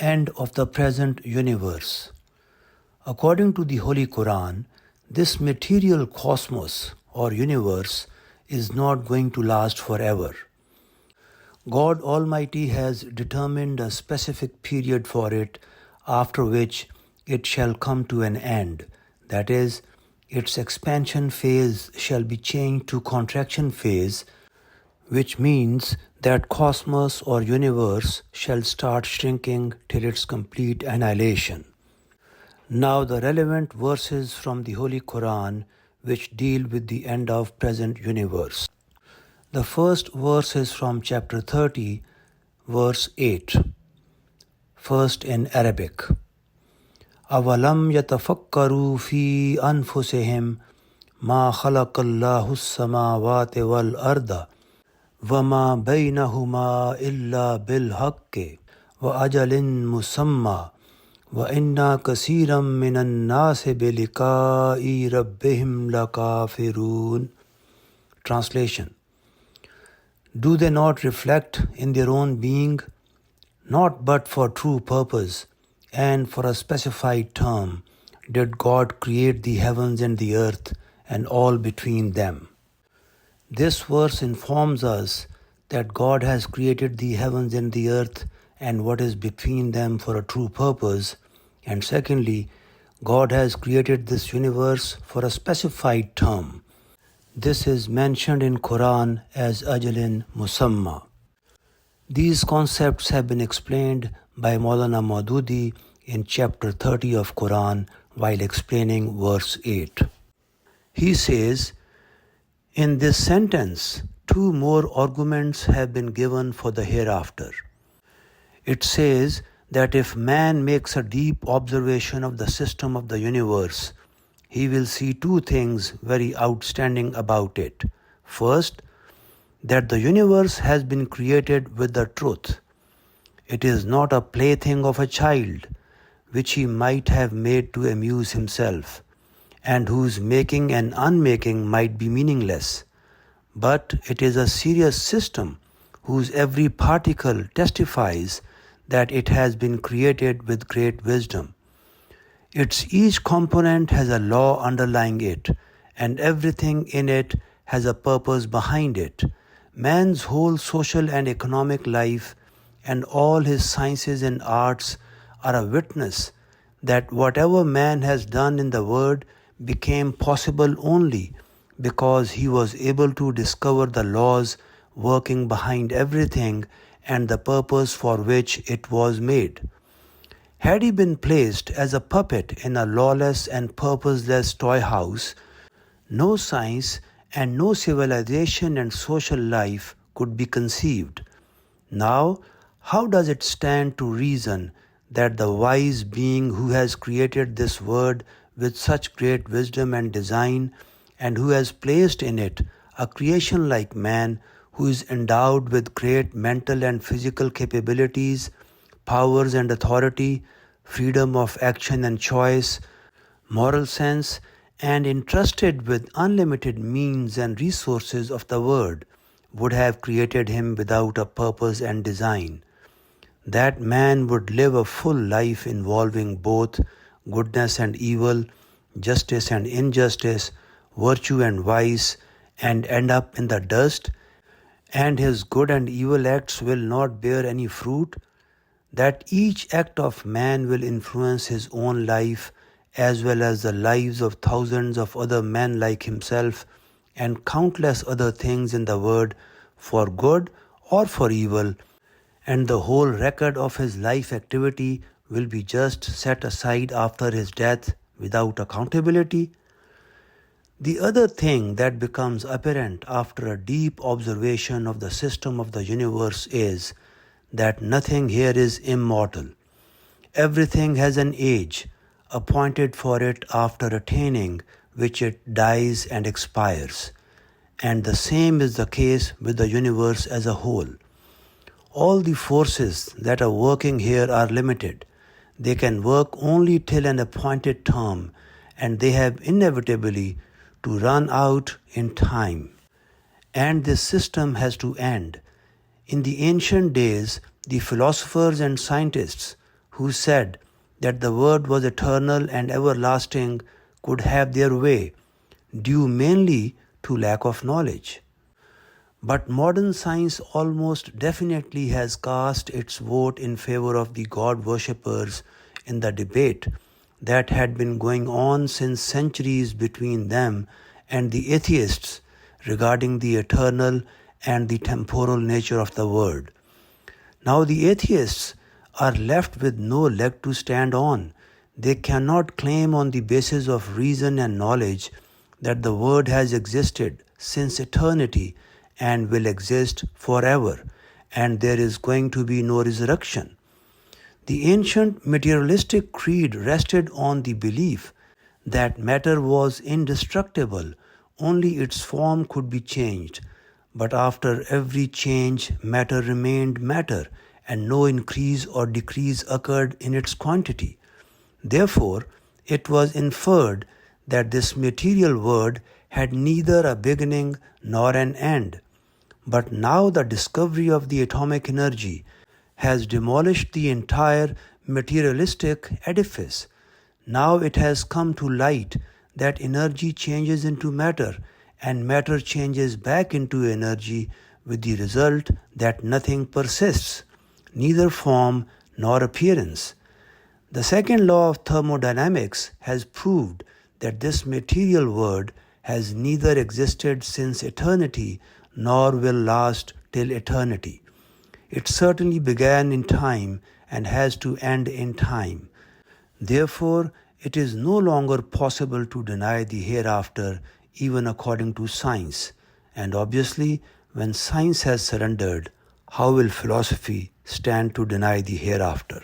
end of the present universe. According to the Holy Quran, this material cosmos or universe is not going to last forever. God Almighty has determined a specific period for it, after which it shall come to an end. That is, its expansion phase shall be changed to contraction phase, which means that cosmos or universe shall start shrinking till its complete annihilation. Now the relevant verses from the Holy Quran which deal with the end of present universe. The first verse is from chapter 30, verse 8. First in Arabic. أَوَلَمْ يَتَفَكَّرُوا فِي أَنفُسِهِمْ مَا خَلَقَ اللَّهُ السَّمَاوَاتِ وَالْأَرْضَ وَمَا بَيْنَهُمَا إِلَّا بِالْحَقِّ وَأَجَلٍ مُّسَمًّى وَإِنَّ كَثِيرًا مِّنَ النَّاسِ بِلِقَاءِ رَبِّهِمْ لَكَافِرُونَ. Translation. Do they not reflect in their own being, not but for true purpose, and for a specified term, did God create the heavens and the earth and all between them? This verse informs us that God has created the heavens and the earth and what is between them for a true purpose, and secondly, God has created this universe for a specified term. This is mentioned in Quran as Ajalin Musamma. These concepts have been explained by Maulana Maududi in chapter 30 of Quran while explaining verse 8. He says, in this sentence, two more arguments have been given for the hereafter. It says that if man makes a deep observation of the system of the universe, he will see two things very outstanding about it. First, that the universe has been created with the truth. It is not a plaything of a child, which he might have made to amuse himself, and whose making and unmaking might be meaningless. But it is a serious system whose every particle testifies that it has been created with great wisdom. Its each component has a law underlying it, and everything in it has a purpose behind it. Man's whole social and economic life and all his sciences and arts are a witness that whatever man has done in the world became possible only because he was able to discover the laws working behind everything and the purpose for which it was made. Had he been placed as a puppet in a lawless and purposeless toy house, no science and no civilization and social life could be conceived. Now, how does it stand to reason that the wise being who has created this world with such great wisdom and design, and who has placed in it a creation like man, who is endowed with great mental and physical capabilities, powers and authority, freedom of action and choice, moral sense, and entrusted with unlimited means and resources of the world, would have created him without a purpose and design. That man would live a full life involving both goodness and evil, justice and injustice, virtue and vice, and end up in the dust, and his good and evil acts will not bear any fruit, that each act of man will influence his own life as well as the lives of thousands of other men like himself and countless other things in the world for good or for evil, and the whole record of his life activity will be just set aside after his death without accountability. The other thing that becomes apparent after a deep observation of the system of the universe is that nothing here is immortal. Everything has an age appointed for it after attaining which it dies and expires. And the same is the case with the universe as a whole. All the forces that are working here are limited. They can work only till an appointed term, and they have inevitably to run out in time. And this system has to end. In the ancient days, the philosophers and scientists who said that the Word was eternal and everlasting could have their way, due mainly to lack of knowledge. But modern science almost definitely has cast its vote in favor of the God worshippers in the debate that had been going on since centuries between them and the atheists regarding the eternal and the temporal nature of the Word. Now the atheists are left with no leg to stand on. They cannot claim on the basis of reason and knowledge that the Word has existed since eternity and will exist forever, and there is going to be no resurrection. The ancient materialistic creed rested on the belief that matter was indestructible, only its form could be changed. But after every change, matter remained matter, and no increase or decrease occurred in its quantity. Therefore, it was inferred that this material world had neither a beginning nor an end. But now the discovery of the atomic energy has demolished the entire materialistic edifice. Now it has come to light that energy changes into matter and matter changes back into energy, with the result that nothing persists, neither form nor appearance. The second law of thermodynamics has proved that this material world has neither existed since eternity nor will last till eternity. It certainly began in time and has to end in time. Therefore, it is no longer possible to deny the hereafter, even according to science. And obviously, when science has surrendered, how will philosophy stand to deny the hereafter?